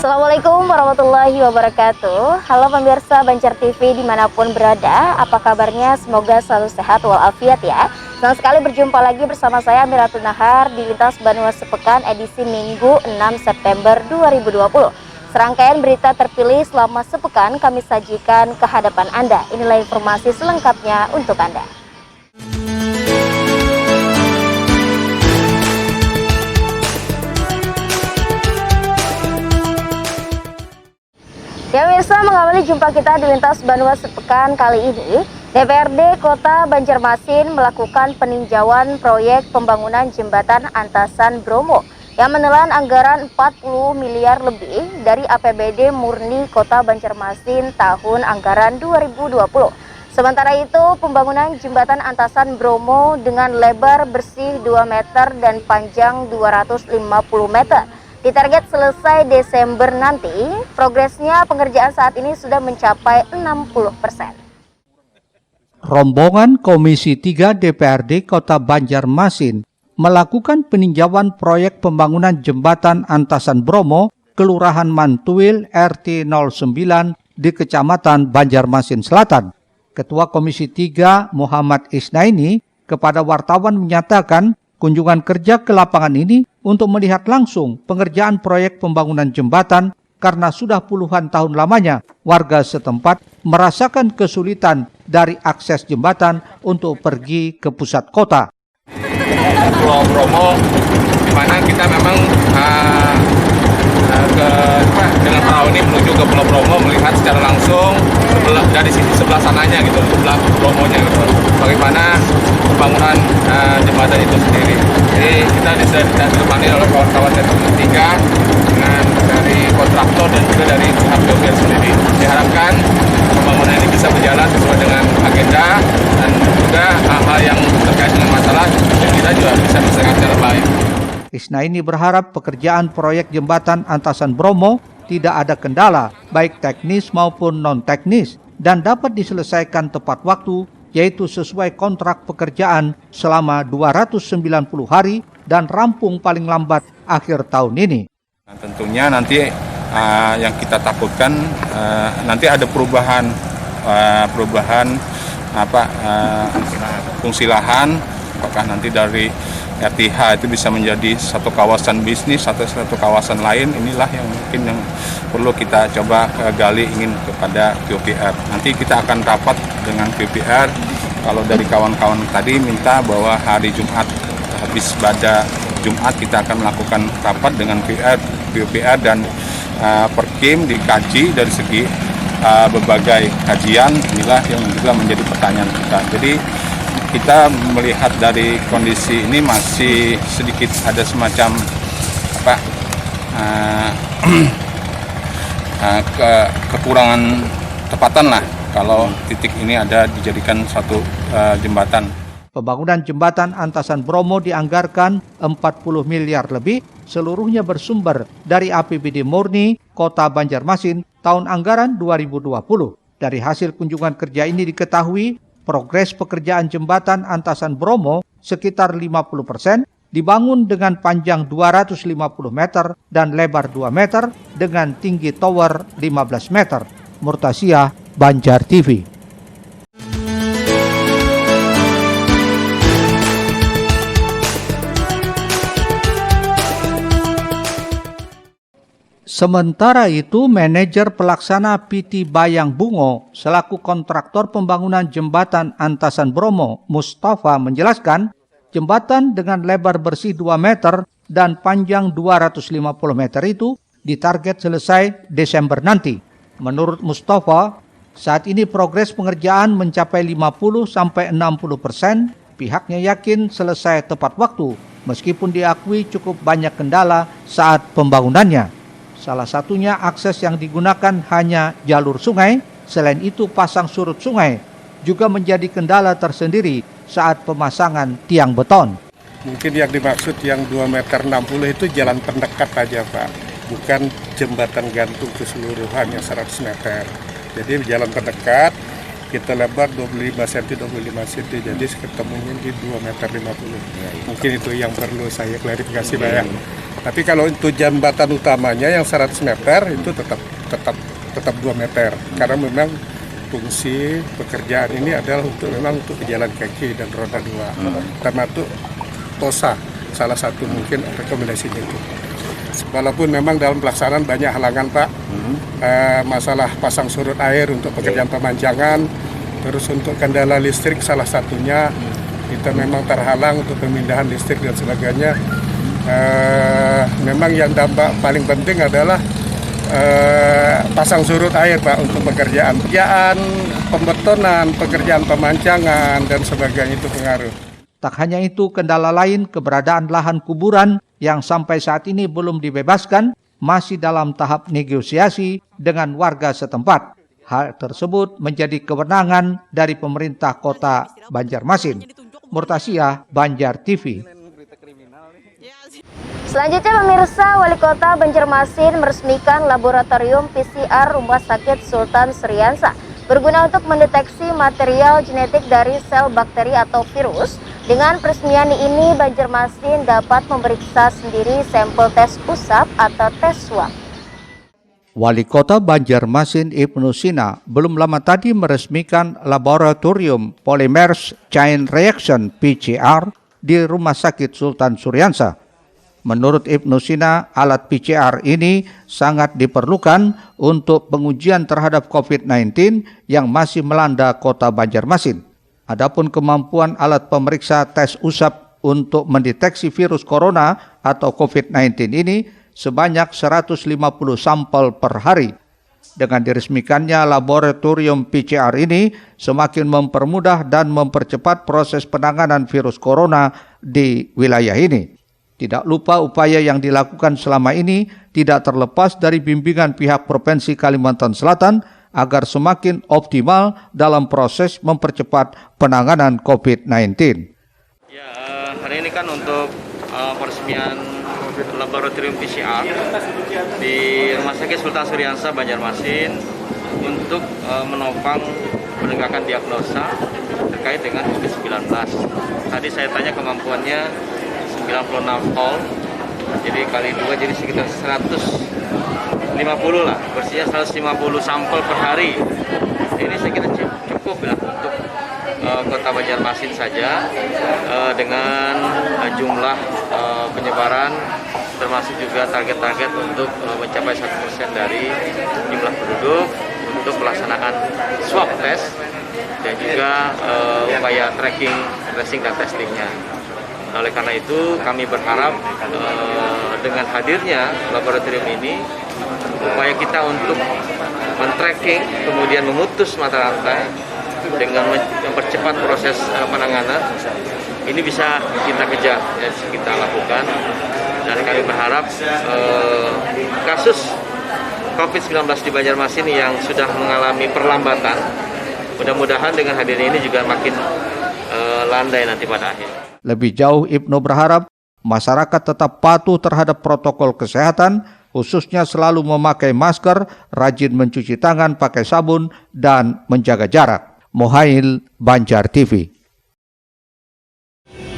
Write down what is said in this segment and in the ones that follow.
Assalamualaikum warahmatullahi wabarakatuh. Halo pemirsa Banjar TV dimanapun berada, apa kabarnya? Semoga selalu sehat walafiat ya. Senang sekali berjumpa lagi bersama saya Miratun Nahar di Lintas Banua Sepekan edisi Minggu 6 September 2020. Serangkaian berita terpilih selama sepekan kami sajikan ke hadapan Anda. Inilah informasi selengkapnya untuk Anda. Ya pemirsa, mengawali jumpa kita di Lintas Banua Sepekan kali ini, DPRD Kota Banjarmasin melakukan peninjauan proyek pembangunan jembatan Antasan Bromo yang menelan anggaran 40 miliar lebih dari APBD murni Kota Banjarmasin tahun anggaran 2020. Sementara itu, pembangunan jembatan Antasan Bromo dengan lebar bersih 2 meter dan panjang 250 meter ditarget selesai Desember nanti. Progresnya pengerjaan saat ini sudah mencapai 60%. Rombongan Komisi 3 DPRD Kota Banjarmasin melakukan peninjauan proyek pembangunan jembatan Antasan Bromo, Kelurahan Mantuil, RT 09 di Kecamatan Banjarmasin Selatan. Ketua Komisi 3 Muhammad Isnaini kepada wartawan menyatakan kunjungan kerja ke lapangan ini untuk melihat langsung pengerjaan proyek pembangunan jembatan karena sudah puluhan tahun lamanya warga setempat merasakan kesulitan dari akses jembatan untuk pergi ke pusat kota. Pulau Bromo, di mana kita memang dengan perahu ini menuju ke Pulau Bromo melihat secara langsung dari sisi sebelah sananya gitu, sebelah Bromonya gitu, bagaimana pembangunan jembatan itu sendiri. Jadi kita ditemani oleh kawan-kawan dari Komisi 3 dengan dari kontraktor dan juga dari pihak PUPR sendiri. Diharapkan pembangunan ini bisa berjalan sesuai dengan agenda dan juga hal-hal yang terkait dengan masalah yang kita juga bisa menyelesaikan secara baik. Isnaini berharap pekerjaan proyek jembatan Antasan Bromo tidak ada kendala, baik teknis maupun non-teknis, dan dapat diselesaikan tepat waktu, yaitu sesuai kontrak pekerjaan selama 290 hari dan rampung paling lambat akhir tahun ini. Nah, tentunya nanti yang kita takutkan nanti ada perubahan fungsi lahan, apakah nanti dari RTH itu bisa menjadi satu kawasan bisnis atau satu kawasan lain. Inilah yang mungkin yang perlu kita coba gali ingin kepada PUPR. Nanti kita akan rapat dengan PUPR. Kalau dari kawan-kawan tadi minta bahwa hari Jumat habis pada Jumat kita akan melakukan rapat dengan PUPR dan Perkim dikaji dari segi berbagai kajian. Inilah yang juga menjadi pertanyaan kita. Jadi kita melihat dari kondisi ini masih sedikit ada semacam kekurangan tepatan lah kalau titik ini ada dijadikan suatu jembatan. Pembangunan jembatan Antasan Bromo dianggarkan 40 miliar lebih, seluruhnya bersumber dari APBD murni Kota Banjarmasin tahun anggaran 2020. Dari hasil kunjungan kerja ini diketahui progres pekerjaan jembatan Antasan Bromo sekitar 50%, dibangun dengan panjang 250 meter dan lebar 2 meter dengan tinggi tower 15 meter. Murtasia, Banjar TV. Sementara itu, manajer pelaksana PT Bayang Bungo selaku kontraktor pembangunan jembatan Antasan Bromo, Mustafa, menjelaskan jembatan dengan lebar bersih 2 meter dan panjang 250 meter itu ditarget selesai Desember nanti. Menurut Mustafa, saat ini progres pengerjaan mencapai 50-60%. Pihaknya yakin selesai tepat waktu, meskipun diakui cukup banyak kendala saat pembangunannya. Salah satunya akses yang digunakan hanya jalur sungai, selain itu pasang surut sungai juga menjadi kendala tersendiri saat pemasangan tiang beton. Mungkin yang dimaksud yang 2,60 meter itu jalan pendekat aja Pak, bukan jembatan gantung keseluruhan yang 100 meter. Jadi jalan pendekat, kita lebar 25 cm, jadi ketemunya di 2,50 meter. Mungkin itu yang perlu saya klarifikasi Pak ya. Tapi kalau untuk jembatan utamanya yang 100 meter itu tetap 2 meter. Karena memang fungsi pekerjaan ini adalah memang untuk pejalan kaki dan roda 2. Termasuk TOSA, salah satu mungkin rekomendasinya itu. Walaupun memang dalam pelaksanaan banyak halangan Pak, masalah pasang surut air untuk pekerjaan pemanjangan, terus untuk kendala listrik salah satunya kita memang terhalang untuk pemindahan listrik dan sebagainya. Memang yang dampak paling penting adalah pasang surut air Pak untuk pekerjaan pembetonan, pekerjaan pemancangan dan sebagainya itu pengaruh. Tak hanya itu, kendala lain keberadaan lahan kuburan yang sampai saat ini belum dibebaskan masih dalam tahap negosiasi dengan warga setempat. Hal tersebut menjadi kewenangan dari pemerintah Kota Banjarmasin. Murtasyah, Banjar TV. Selanjutnya pemirsa, Wali Kota Banjarmasin meresmikan laboratorium PCR Rumah Sakit Sultan Syriansyah berguna untuk mendeteksi material genetik dari sel bakteri atau virus. Dengan peresmian ini, Banjarmasin dapat memeriksa sendiri sampel tes usap atau tes swab. Wali Kota Banjarmasin Ibnu Sina belum lama tadi meresmikan laboratorium Polymers Chain Reaction (PCR) di Rumah Sakit Sultan Syriansyah. Menurut Ibnu Sina, alat PCR ini sangat diperlukan untuk pengujian terhadap COVID-19 yang masih melanda Kota Banjarmasin. Adapun kemampuan alat pemeriksa tes usap untuk mendeteksi virus corona atau COVID-19 ini sebanyak 150 sampel per hari. Dengan diresmikannya laboratorium PCR ini semakin mempermudah dan mempercepat proses penanganan virus corona di wilayah ini. Tidak lupa upaya yang dilakukan selama ini tidak terlepas dari bimbingan pihak Provinsi Kalimantan Selatan agar semakin optimal dalam proses mempercepat penanganan COVID-19. Ya, hari ini kan untuk peresmian laboratorium PCR di Rumah Sakit Sultan Syriansyah Banjarmasin untuk menopang penegakan diagnosa terkait dengan COVID-19. Tadi saya tanya kemampuannya 96 volt, jadi kali 2 jadi sekitar 150 lah, bersihnya 150 sampel per hari. Ini saya kira cukup ya untuk Kota Banjarmasin saja dengan jumlah penyebaran termasuk juga target-target untuk mencapai 1% dari jumlah penduduk untuk pelaksanaan swab test dan juga upaya tracing dan testingnya. Oleh karena itu kami berharap dengan hadirnya laboratorium ini upaya kita untuk men-tracking kemudian memutus mata rantai dengan mempercepat proses penanganan ini bisa kita kejar dan kita lakukan, dan kami berharap kasus COVID-19 di Banjarmasin yang sudah mengalami perlambatan mudah-mudahan dengan hadirnya ini juga makin landai nanti pada akhirnya. Lebih jauh, Ibnu berharap masyarakat tetap patuh terhadap protokol kesehatan, khususnya selalu memakai masker, rajin mencuci tangan pakai sabun, dan menjaga jarak. Mohail, Banjar TV.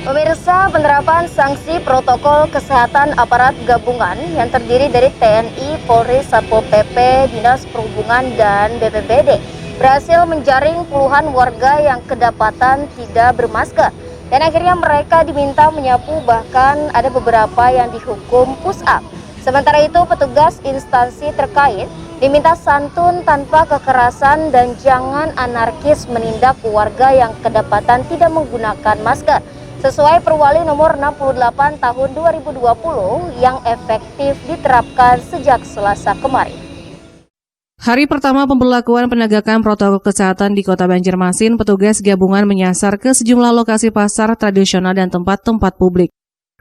Pemirsa, penerapan sanksi protokol kesehatan aparat gabungan yang terdiri dari TNI, Polri, Satpol PP, Dinas Perhubungan, dan BPBD berhasil menjaring puluhan warga yang kedapatan tidak bermasker. Dan akhirnya mereka diminta menyapu, bahkan ada beberapa yang dihukum push up. Sementara itu petugas instansi terkait diminta santun tanpa kekerasan dan jangan anarkis menindak warga yang kedapatan tidak menggunakan masker. Sesuai Perwali nomor 68 tahun 2020 yang efektif diterapkan sejak Selasa kemarin. Hari pertama pemberlakuan penegakan protokol kesehatan di Kota Banjarmasin, petugas gabungan menyasar ke sejumlah lokasi pasar tradisional dan tempat-tempat publik.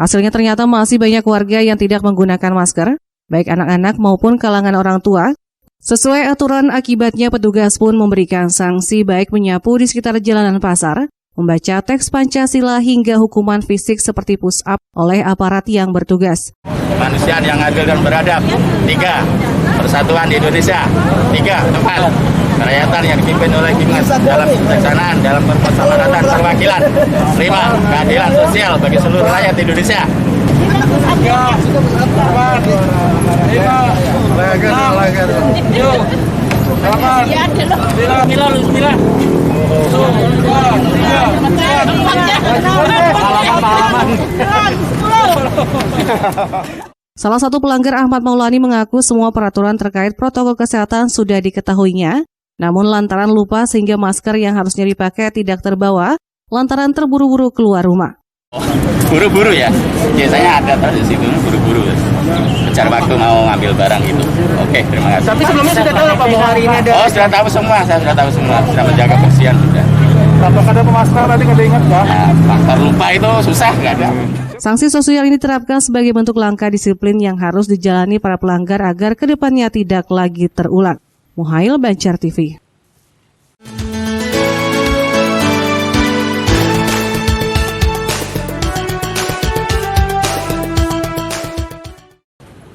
Hasilnya ternyata masih banyak warga yang tidak menggunakan masker, baik anak-anak maupun kalangan orang tua. Sesuai aturan, akibatnya petugas pun memberikan sanksi baik menyapu di sekitar jalanan pasar, membaca teks Pancasila hingga hukuman fisik seperti push up oleh aparat yang bertugas. Kemanusiaan yang adil dan beradab. 3. Persatuan di Indonesia. 4. Kerakyatan yang dipimpin oleh Dimas dalam kebijaksanaan, dalam persamaan dan perwakilan. 5. Keadilan sosial bagi seluruh rakyat Indonesia. Salah satu pelanggar Ahmad Maulani mengaku semua peraturan terkait protokol kesehatan sudah diketahuinya, namun lantaran lupa sehingga masker yang harusnya dipakai tidak terbawa, lantaran terburu-buru keluar rumah. Buru-buru ya? Biasanya ada terus di situ, buru-buru. Mencari waktu mau ngambil barang itu. Oke, terima kasih. Tapi sebelumnya sudah tahu Pak bahwa hari ini ada. Oh, sudah tahu semua, saya sudah tahu semua. Sudah menjaga kebersihan sudah. Apakah ada pemasker tadi nggak ingat Pak? Nah, faktor lupa itu susah, nggak ada. Sanksi sosial ini diterapkan sebagai bentuk langkah disiplin yang harus dijalani para pelanggar agar kedepannya tidak lagi terulang. Muhail, Banjar TV.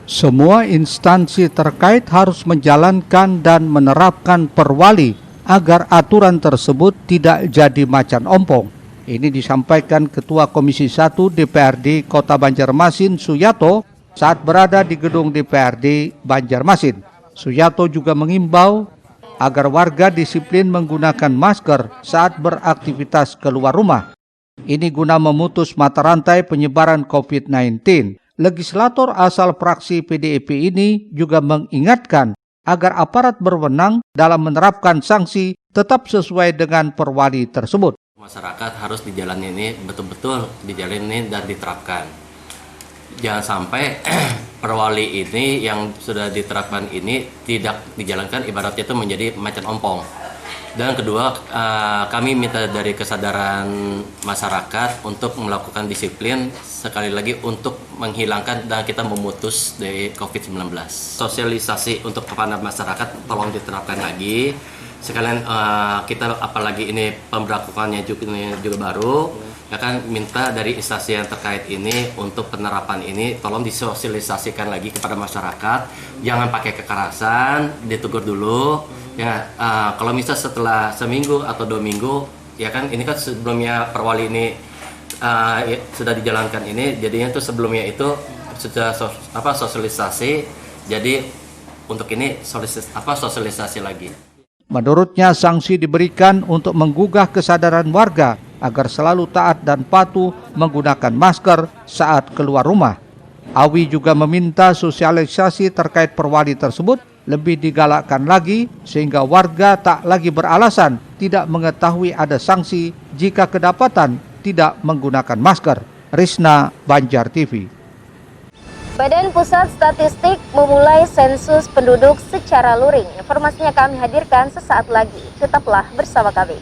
Semua instansi terkait harus menjalankan dan menerapkan perwali agar aturan tersebut tidak jadi macan ompong. Ini disampaikan Ketua Komisi 1 DPRD Kota Banjarmasin Suyato saat berada di gedung DPRD Banjarmasin. Suyato juga mengimbau agar warga disiplin menggunakan masker saat beraktivitas keluar rumah. Ini guna memutus mata rantai penyebaran COVID-19. Legislator asal fraksi PDIP ini juga mengingatkan agar aparat berwenang dalam menerapkan sanksi tetap sesuai dengan perwali tersebut. Masyarakat harus dijalani ini betul-betul dijalani dan diterapkan. Jangan sampai perwali ini yang sudah diterapkan ini tidak dijalankan, ibaratnya itu menjadi macan ompong. Dan kedua, kami minta dari kesadaran masyarakat untuk melakukan disiplin, sekali lagi untuk menghilangkan dan kita memutus dari COVID-19. Sosialisasi untuk kepada masyarakat tolong diterapkan lagi. Sekalian kita apalagi ini pemberlakuannya juga baru, ya kan minta dari instansi yang terkait ini untuk penerapan ini tolong disosialisasikan lagi kepada masyarakat. Jangan pakai kekerasan, ditegur dulu. Ya, kalau misal setelah seminggu atau 2 minggu, ya kan ini kan sebelumnya perwali ini sudah dijalankan ini, jadinya itu sebelumnya itu sudah sosialisasi, jadi untuk ini sosialisasi lagi. Menurutnya sanksi diberikan untuk menggugah kesadaran warga agar selalu taat dan patuh menggunakan masker saat keluar rumah. Awi juga meminta sosialisasi terkait perwali tersebut lebih digalakkan lagi sehingga warga tak lagi beralasan tidak mengetahui ada sanksi jika kedapatan tidak menggunakan masker. Risna, Banjar TV. Badan Pusat Statistik memulai sensus penduduk secara luring. Informasinya kami hadirkan sesaat lagi. Tetaplah bersama kami.